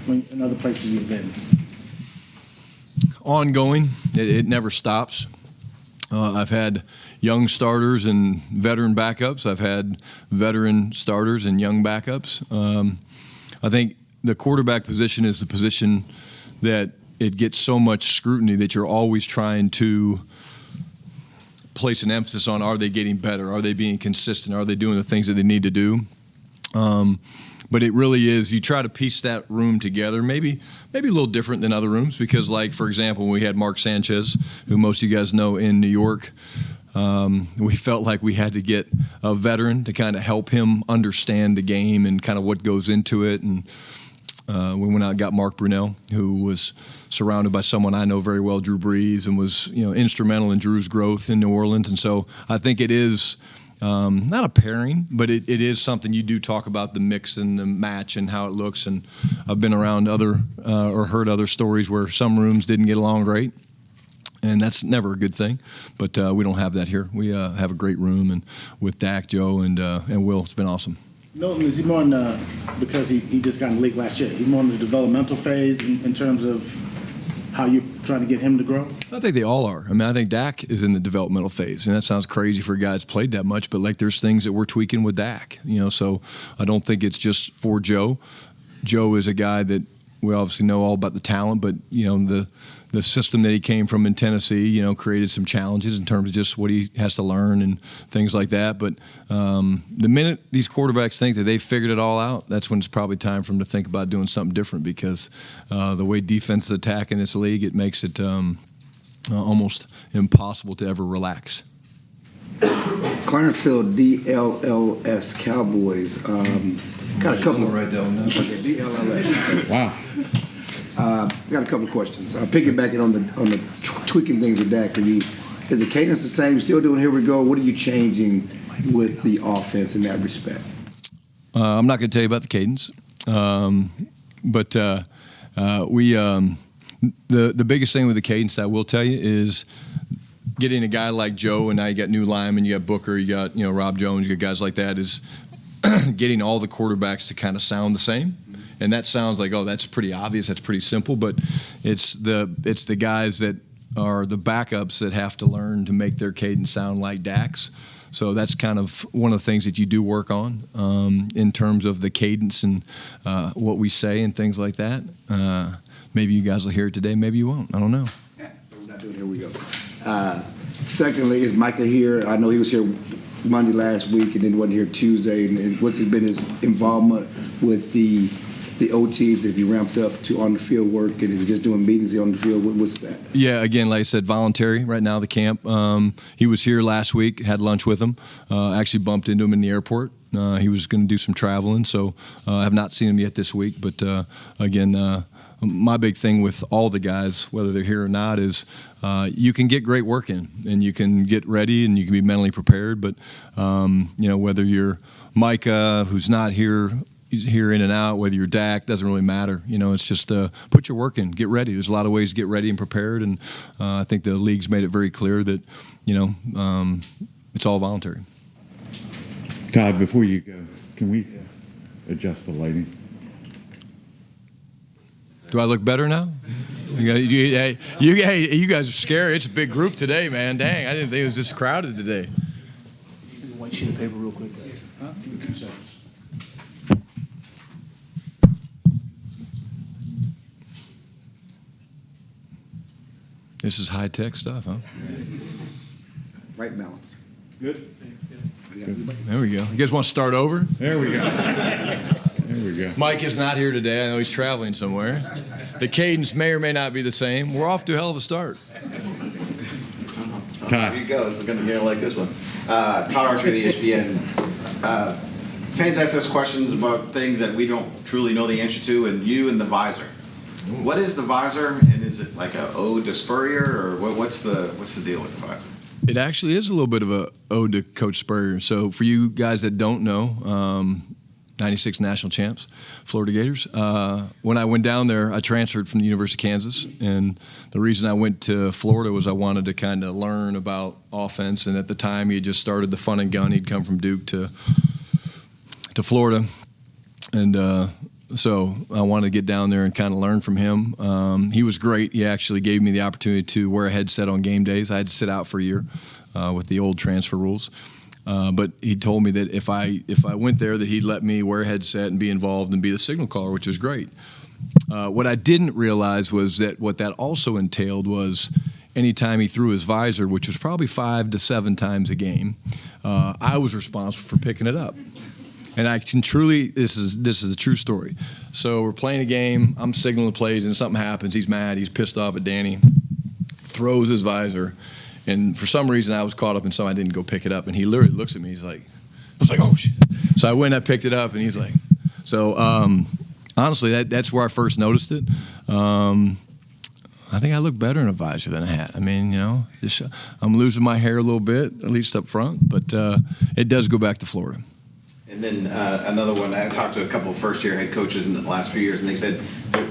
in other places you've been? Ongoing. It never stops. I've had young starters and veteran backups. I've had veteran starters and young backups. I think the quarterback position is the position that it gets so much scrutiny that you're always trying to place an emphasis on, are they getting better? Are they being consistent? Are they doing the things that they need to do? But it really is, you try to piece that room together, maybe a little different than other rooms, because, like, for example, when we had Mark Sanchez, who most of you guys know in New York, we felt like we had to get a veteran to kind of help him understand the game and kind of what goes into it. And we went out and got Mark Brunell, who was surrounded by someone I know very well, Drew Brees, and was, instrumental in Drew's growth in New Orleans. And so I think it is not a pairing, but it is something you do talk about, the mix and the match and how it looks. And I've been around other or heard other stories where some rooms didn't get along great, and that's never a good thing. But we don't have that here. We have a great room, and with Dak, Joe, and Will, it's been awesome. Milton, is he more in because he just got in the league last year, he more in the developmental phase in terms of how you're trying to get him to grow? I think they all are. I mean, I think Dak is in the developmental phase, and that sounds crazy for a guy that's played that much, but, like, there's things that we're tweaking with Dak, so I don't think it's just for Joe. Joe is a guy that we obviously know all about the talent, but, the system that he came from in Tennessee, created some challenges in terms of just what he has to learn and things like that. But the minute these quarterbacks think that they've figured it all out, that's when it's probably time for them to think about doing something different, because the way defenses attack in this league, it makes it almost impossible to ever relax. Clarence Hill, DLLS Cowboys. Got a couple. Right down. Okay, DLLS. Wow. Got a couple of questions. Piggybacking on the tweaking things with Dak. Is the cadence the same? Still doing here we go? What are you changing with the offense in that respect? I'm not going to tell you about the cadence, but we the biggest thing with the cadence I will tell you is getting a guy like Joe, and now you got new linemen, you got Booker, you got Rob Jones, you got guys like that, is getting all the quarterbacks to kind of sound the same. And that sounds like, oh, that's pretty obvious, that's pretty simple, but it's the guys that are the backups that have to learn to make their cadence sound like Dak's. So that's kind of one of the things that you do work on in terms of the cadence and what we say and things like that. Maybe you guys will hear it today, maybe you won't. I don't know. Yeah, so we're not doing here we go. Secondly, is Micah here? I know he was here Monday last week and then wasn't here Tuesday. And what's been his involvement with the OTs, if you ramped up to on the field work, and is he just doing meetings on the field? What's that? Yeah, again, like I said, voluntary right now, the camp. He was here last week, had lunch with him, actually bumped into him in the airport. He was going to do some traveling, so I have not seen him yet this week. But again, my big thing with all the guys, whether they're here or not, is you can get great work in, and you can get ready, and you can be mentally prepared. But whether you're Micah, who's not here, he's here in and out, whether you're Dak, doesn't really matter. It's just put your work in, get ready. There's a lot of ways to get ready and prepared, and I think the league's made it very clear that, it's all voluntary. Todd, before you go, can we adjust the lighting? Do I look better now? You guys are scary. It's a big group today, man. Dang, I didn't think it was this crowded today. White sheet of paper real quick. Huh? Give me 2 seconds. This is high-tech stuff, huh? Right balance. Good. There we go. You guys want to start over? There we go. There we go. Mike is not here today. I know he's traveling somewhere. The cadence may or may not be the same. We're off to a hell of a start. Todd. Here you go. This is going to be like this one. Todd Archer, the ESPN. Fans ask us questions about things that we don't truly know the answer to, and you and the visor. What is the visor, and is it like an ode to Spurrier, or what's the deal with the visor? It actually is a little bit of a ode to Coach Spurrier. So for you guys that don't know, 96 national champs, Florida Gators. When I went down there, I transferred from the University of Kansas, and the reason I went to Florida was I wanted to kind of learn about offense, and at the time he had just started the Fun and Gun. He'd come from Duke to Florida, and So I wanted to get down there and kind of learn from him. He was great. He actually gave me the opportunity to wear a headset on game days. I had to sit out for a year with the old transfer rules. But he told me that if I went there, that he'd let me wear a headset and be involved and be the signal caller, which was great. What I didn't realize was that what that also entailed was anytime he threw his visor, which was probably 5 to 7 times a game, I was responsible for picking it up. And I can truly, this is a true story. So we're playing a game, I'm signaling plays, and something happens. He's mad, he's pissed off at Danny, throws his visor, and for some reason I was caught up in something, I didn't go pick it up, and he literally looks at me, he's like, I was like, oh shit. So I went and I picked it up, and he's like, so honestly, that's where I first noticed it. I think I look better in a visor than a hat. I mean, just, I'm losing my hair a little bit, at least up front, but it does go back to Florida. And then another one, I talked to a couple of first-year head coaches in the last few years, and they said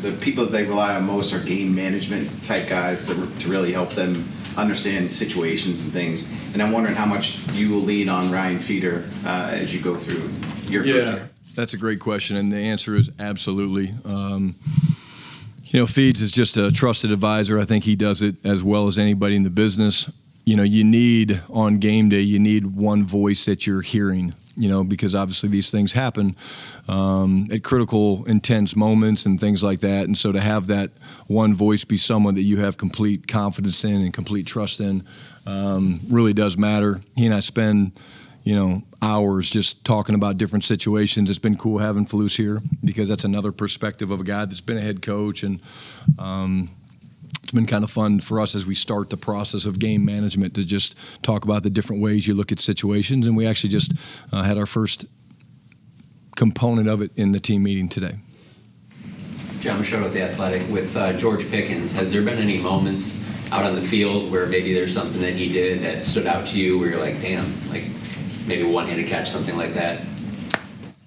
the people that they rely on most are game management type guys to really help them understand situations and things. And I'm wondering how much you will lean on Ryan Feeder as you go through your first year. That's a great question, and the answer is absolutely. Feeds is just a trusted advisor. I think he does it as well as anybody in the business. You need, on game day, you need one voice that you're hearing, because obviously these things happen at critical, intense moments and things like that. And so to have that one voice be someone that you have complete confidence in and complete trust in really does matter. He and I spend hours just talking about different situations. It's been cool having Falus here because that's another perspective of a guy that's been a head coach, and it's been kind of fun for us as we start the process of game management to just talk about the different ways you look at situations. And we actually just had our first component of it in the team meeting today. John Machado with The Athletic. With George Pickens, has there been any moments out on the field where maybe there's something that he did that stood out to you where you're like, damn, like maybe one-handed catch, something like that?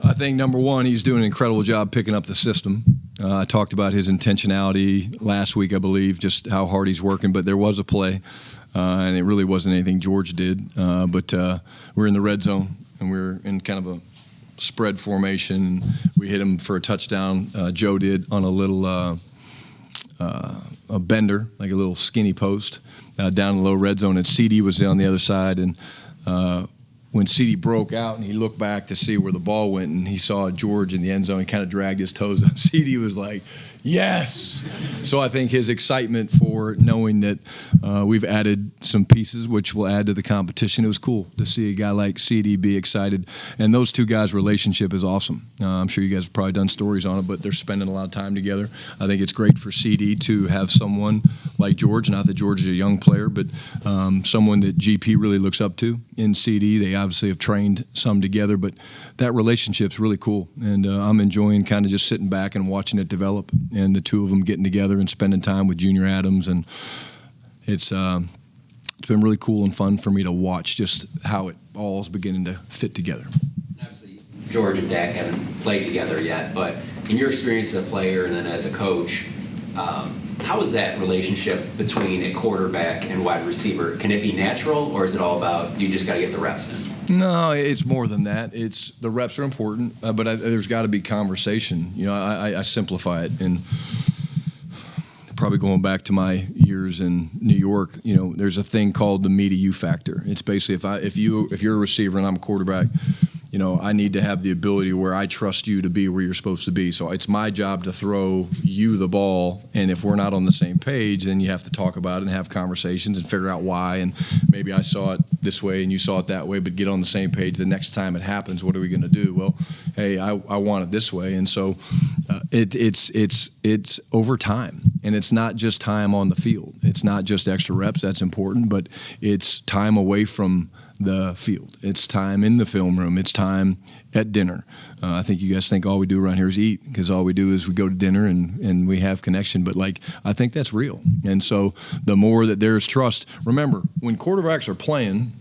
I think, number one, he's doing an incredible job picking up the system. I talked about his intentionality last week, I believe, just how hard he's working. But there was a play, and it really wasn't anything George did. But we're in the red zone, and we're in kind of a spread formation. And we hit him for a touchdown. Joe did on a little a bender, like a little skinny post, down in the low red zone. And CD was on the other side. And when CD broke out and he looked back to see where the ball went and he saw George in the end zone, he kind of dragged his toes up. CD was like, yes! So I think his excitement for knowing that we've added some pieces which will add to the competition, it was cool to see a guy like CD be excited. And those two guys' relationship is awesome. I'm sure you guys have probably done stories on it, but they're spending a lot of time together. I think it's great for CD to have someone like George, not that George is a young player, but someone that GP really looks up to in CD. They obviously have trained some together, but that relationship's really cool. And I'm enjoying kind of just sitting back and watching it develop, and the two of them getting together and spending time with Junior Adams. And it's been really cool and fun for me to watch just how it all is beginning to fit together. Obviously, George and Dak haven't played together yet, but in your experience as a player and then as a coach, how is that relationship between a quarterback and wide receiver? Can it be natural, or is it all about you just got to get the reps in? No, it's more than that. It's the reps are important, but there's got to be conversation. I simplify it, and probably going back to my years in New York, there's a thing called the me to you factor. It's basically if you're a receiver and I'm a quarterback, I need to have the ability where I trust you to be where you're supposed to be. So it's my job to throw you the ball, and if we're not on the same page, then you have to talk about it and have conversations and figure out why. And maybe I saw it this way and you saw it that way, but get on the same page. The next time it happens, what are we going to do? Well, hey, I want it this way. And so it's over time, and it's not just time on the field. It's not just extra reps. That's important, but it's time away from the field. It's time in the film room. It's time at dinner. I think you guys think all we do around here is eat, because all we do is we go to dinner and we have connection. But I think that's real. And so the more that there's trust, remember, when quarterbacks are playing,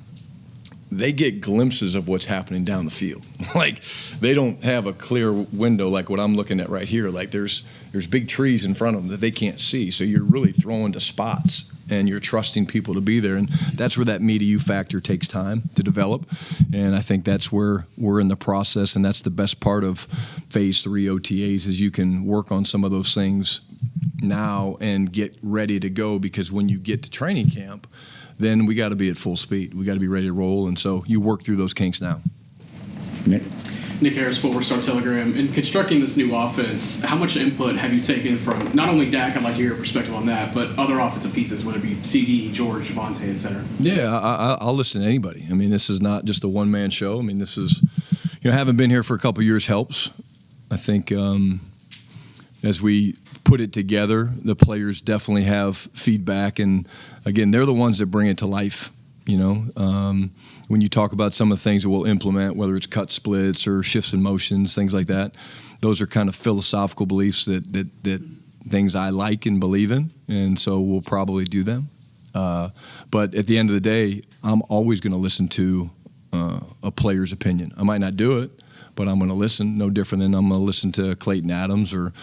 they get glimpses of what's happening down the field. Like, they don't have a clear window like what I'm looking at right here. Like, there's big trees in front of them that they can't see. So you're really throwing to spots, and you're trusting people to be there. And that's where that me to you factor takes time to develop. And I think that's where we're in the process, and that's the best part of Phase 3 OTAs is you can work on some of those things now and get ready to go, because when you get to training camp, then we got to be at full speed. We got to be ready to roll, and so you work through those kinks now. Nick Harris, Forward Star Telegram. In constructing this new offense, how much input have you taken from not only Dak, I'd like to hear your perspective on that, but other offensive pieces, whether it be CD, George, Javonte, et cetera? Yeah, I'll listen to anybody. I mean, this is not just a one-man show. I mean, this is, having been here for a couple of years helps. I think as we put it together, the players definitely have feedback, and again, they're the ones that bring it to life. When you talk about some of the things that we'll implement, whether it's cut splits or shifts in motions, things like that, those are kind of philosophical beliefs that things I like and believe in, and so we'll probably do them. But at the end of the day, I'm always going to listen to a player's opinion. I might not do it, but I'm going to listen. No different than I'm going to listen to Clayton Adams or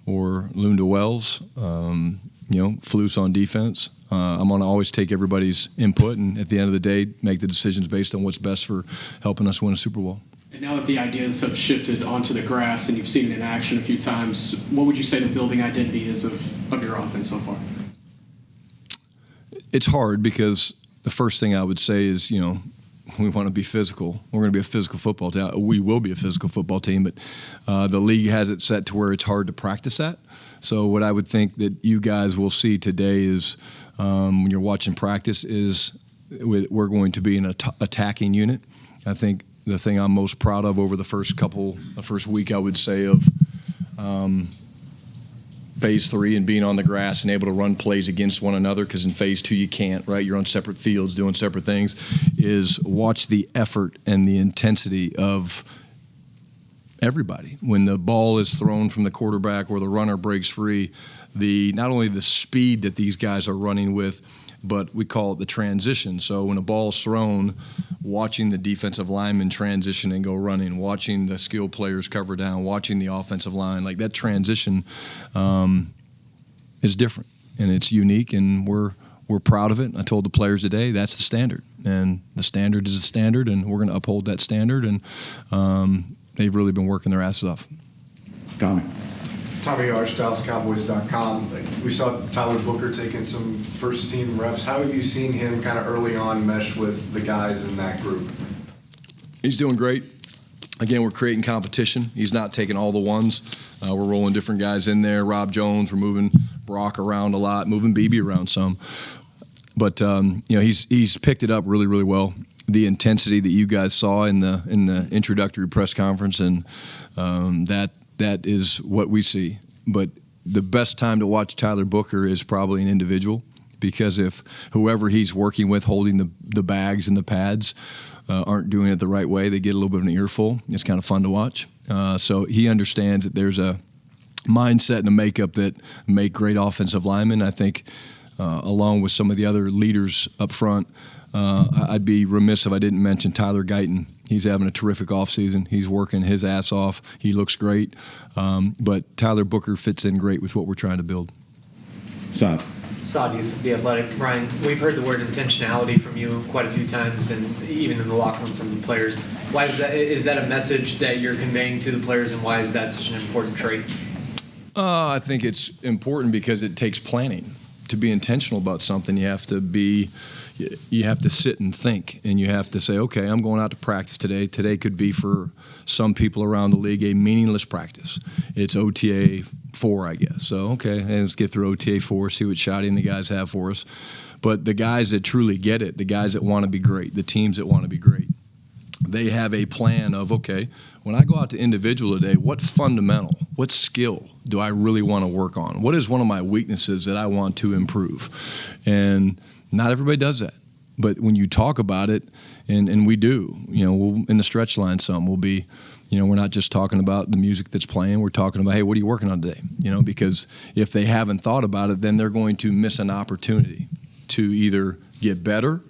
Lunda Wells. Flus on defense. I'm going to always take everybody's input, and at the end of the day, make the decisions based on what's best for helping us win a Super Bowl. And now that the ideas have shifted onto the grass and you've seen it in action a few times, what would you say the building identity is of your offense so far? It's hard because the first thing I would say is, we want to be physical. We're going to be a physical football team. We will be a physical football team, but the league has it set to where it's hard to practice that. So what I would think that you guys will see today is when you're watching practice is we're going to be an attacking unit. I think the thing I'm most proud of over the first week, I would say, of Phase 3 and being on the grass and able to run plays against one another, because in Phase 2 you can't, right? You're on separate fields doing separate things, is watch the effort and the intensity of everybody. When the ball is thrown from the quarterback or the runner breaks free, not only the speed that these guys are running with, but we call it the transition. So when a ball's thrown, watching the defensive lineman transition and go running, watching the skilled players cover down, watching the offensive line, like that transition is different and it's unique, and we're proud of it. I told the players today that's the standard, and the standard is the standard, and we're going to uphold that standard, and they've really been working their asses off. Tommy Arch, DallasCowboys.com. We saw Tyler Booker taking some first-team reps. How have you seen him kind of early on mesh with the guys in that group? He's doing great. Again, we're creating competition. He's not taking all the ones. We're rolling different guys in there. Rob Jones, we're moving Brock around a lot, moving BB around some. But he's picked it up really, really well. The intensity that you guys saw in the introductory press conference, and that is what we see. But the best time to watch Tyler Booker is probably an individual, because if whoever he's working with holding the bags and the pads aren't doing it the right way, they get a little bit of an earful. It's kind of fun to watch. So he understands that there's a mindset and a makeup that make great offensive linemen. I think along with some of the other leaders up front, I'd be remiss if I didn't mention Tyler Guyton. He's having a terrific offseason. He's working his ass off. He looks great. But Tyler Booker fits in great with what we're trying to build. Saad, The Athletic. Brian, we've heard the word intentionality from you quite a few times, and even in the locker room from the players. Why is that? Is that a message that you're conveying to the players, and why is that such an important trait? I think it's important because it takes planning. To be intentional about something, you have to sit and think, and you have to say, okay, I'm going out to practice today. Today could be for some people around the league a meaningless practice. It's OTA 4, I guess. So, okay, let's get through OTA 4, see what Schotty and the guys have for us. But the guys that truly get it, the guys that want to be great, the teams that want to be great, they have a plan of, okay, when I go out to individual today, what fundamental, what skill do I really want to work on? What is one of my weaknesses that I want to improve? And not everybody does that. But when you talk about it, and we do, we'll, in the stretch line some, we'll be, we're not just talking about the music that's playing. We're talking about, hey, what are you working on today? Because if they haven't thought about it, then they're going to miss an opportunity to either get better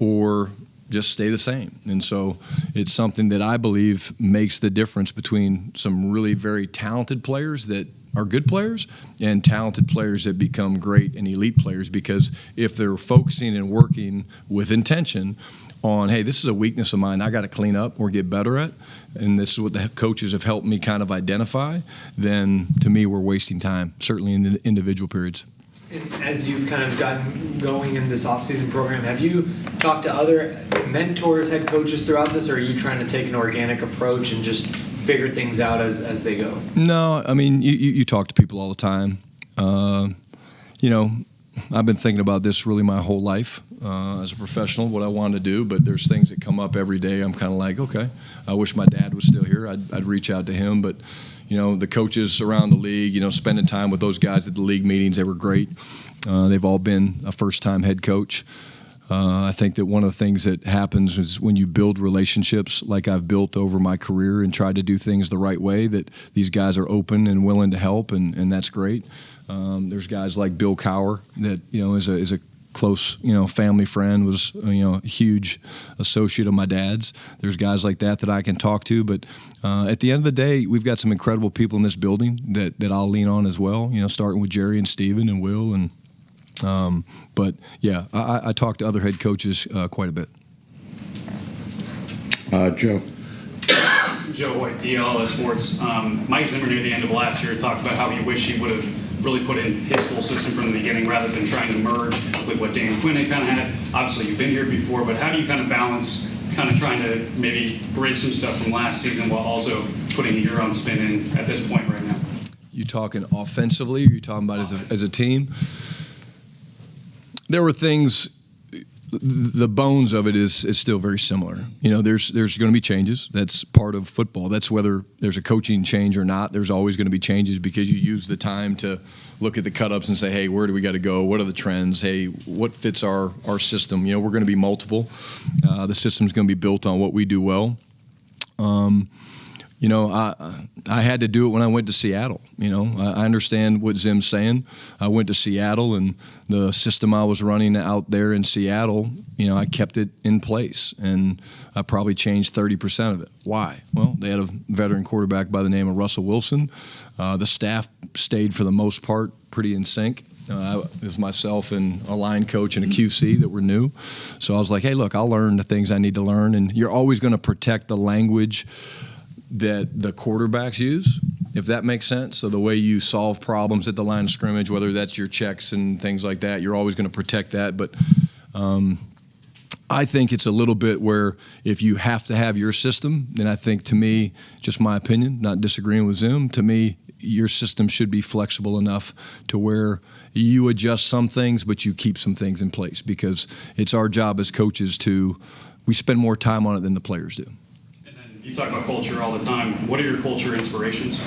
or just stay the same. And so it's something that I believe makes the difference between some really very talented players that are good players and talented players that become great and elite players, because if they're focusing and working with intention on, hey, this is a weakness of mine I got to clean up or get better at, and this is what the coaches have helped me kind of identify, then to me we're wasting time, certainly in the individual periods. And as you've kind of gotten going in this off-season program, have you talked to other mentors, head coaches throughout this, or are you trying to take an organic approach and just figure things out as they go? No, I mean, you talk to people all the time. You know, I've been thinking about this really my whole life as a professional, what I want to do, but there's things that come up every day. I'm kind of like, okay, I wish my dad was still here. I'd reach out to him, but you know, the coaches around the league, you know, spending time with those guys at the league meetings, they were great. They've all been a first-time head coach. I think that one of the things that happens is when you build relationships like I've built over my career and try to do things the right way, that these guys are open and willing to help, and that's great. There's guys like Bill Cowher that, you know, is a close, you know, family friend, was, you know, a huge associate of my dad's. There's guys like that I can talk to, but at the end of the day, we've got some incredible people in this building that I'll lean on as well, you know, starting with Jerry and Steven and Will, and but yeah, I talk to other head coaches quite a bit. Joe. Joe White, DL Sports. Mike Zimmer near the end of last year talked about how he wished he would have really put in his full system from the beginning rather than trying to merge with what Dan Quinn had kind of had. Obviously, you've been here before, but how do you kind of balance kind of trying to maybe bridge some stuff from last season while also putting your own spin in at this point right now? You talking offensively, or you talking about as a team? There were things. The bones of it is still very similar. You know, there's going to be changes. That's part of football. That's whether there's a coaching change or not. There's always going to be changes because you use the time to look at the cut-ups and say, hey, where do we got to go? What are the trends? Hey, what fits our system? You know, we're going to be multiple. The system's going to be built on what we do well. You know, I had to do it when I went to Seattle. You know, I understand what Zim's saying. I went to Seattle, and the system I was running out there in Seattle, you know, I kept it in place, and I probably changed 30% of it. Why? Well, they had a veteran quarterback by the name of Russell Wilson. The staff stayed, for the most part, pretty in sync. It was myself and a line coach and a QC that were new. So I was like, hey, look, I'll learn the things I need to learn, and you're always going to protect the language that the quarterbacks use, if that makes sense. So the way you solve problems at the line of scrimmage, whether that's your checks and things like that, you're always going to protect that. But I think it's a little bit where if you have to have your system, then I think, to me, just my opinion, not disagreeing with Zim, to me, your system should be flexible enough to where you adjust some things, but you keep some things in place, because it's our job as coaches we spend more time on it than the players do. You talk about culture all the time. What are your culture inspirations?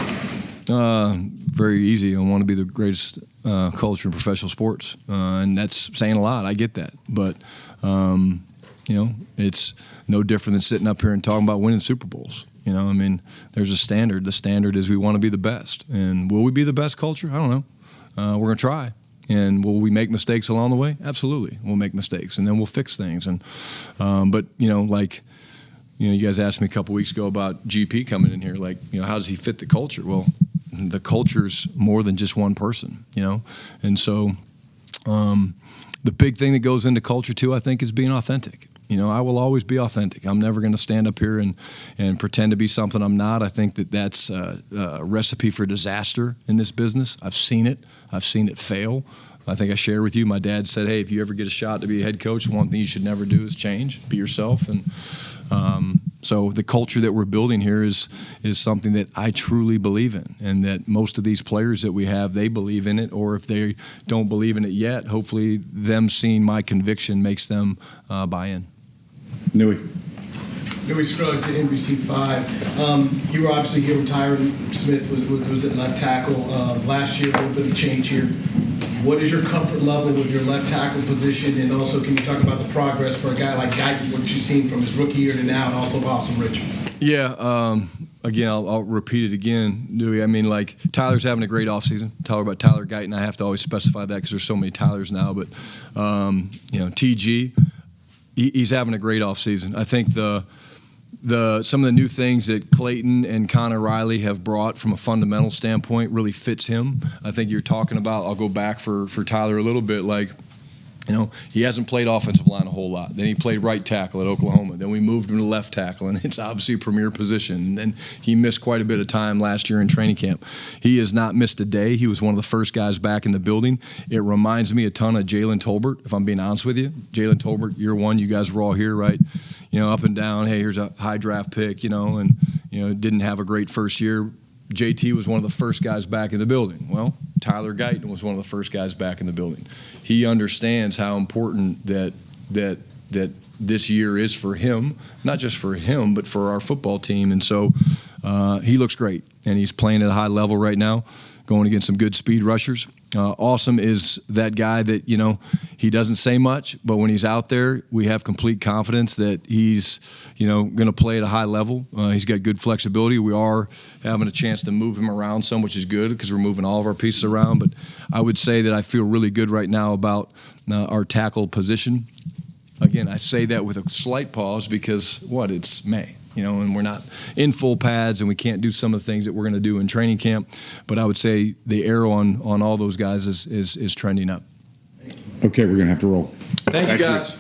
Very easy. I want to be the greatest culture in professional sports, and that's saying a lot. I get that, but you know, it's no different than sitting up here and talking about winning Super Bowls. You know, I mean, there's a standard. The standard is we want to be the best, and will we be the best culture? I don't know. We're gonna try. And will we make mistakes along the way? Absolutely, we'll make mistakes, and then we'll fix things. And but you know, like. You know, you guys asked me a couple weeks ago about GP coming in here. Like, you know, how does he fit the culture? Well, the culture's more than just one person, you know? And so the big thing that goes into culture, too, I think, is being authentic. You know, I will always be authentic. I'm never going to stand up here and pretend to be something I'm not. I think that's a recipe for disaster in this business. I've seen it. I've seen it fail. I think I shared with you, my dad said, hey, if you ever get a shot to be a head coach, one thing you should never do is change, be yourself. And so the culture that we're building here is something that I truly believe in, and that most of these players that we have, they believe in it, or if they don't believe in it yet, hopefully them seeing my conviction makes them buy in. Nui. Louis Scruggs at NBC5. You were obviously here when Tyron Smith was at left tackle last year. A little bit of change here. What is your comfort level with your left tackle position? And also, can you talk about the progress for a guy like Guyton, what you've seen from his rookie year to now, and also Boston Richards? Yeah, again, I'll repeat it again, Dewey. I mean, like, Tyler's having a great offseason. About Tyler Guyton, I have to always specify that because there's so many Tylers now. But, you know, TG, he's having a great offseason. I think some of the new things that Clayton and Connor Riley have brought from a fundamental standpoint really fits him. I think you're talking about, I'll go back for Tyler a little bit, like, he hasn't played offensive line a whole lot. Then he played right tackle at Oklahoma. Then we moved him to left tackle, and it's obviously a premier position. And then he missed quite a bit of time last year in training camp. He has not missed a day. He was one of the first guys back in the building. It reminds me a ton of Jalen Tolbert, if I'm being honest with you. Jalen Tolbert, year one, you guys were all here, right? Up and down, hey, here's a high draft pick, and didn't have a great first year. JT was one of the first guys back in the building. Well, Tyler Guyton was one of the first guys back in the building. He understands how important that this year is for him, not just for him, but for our football team. And so he looks great, and he's playing at a high level right now, going against some good speed rushers. Awesome is that guy that, he doesn't say much, but when he's out there, we have complete confidence that he's, going to play at a high level. He's got good flexibility. We are having a chance to move him around some, which is good because we're moving all of our pieces around. But I would say that I feel really good right now about our tackle position. Again, I say that with a slight pause because, it's May. And we're not in full pads, and we can't do some of the things that we're going to do in training camp. But I would say the arrow on all those guys is trending up. Okay, we're going to have to roll. Thank you, guys.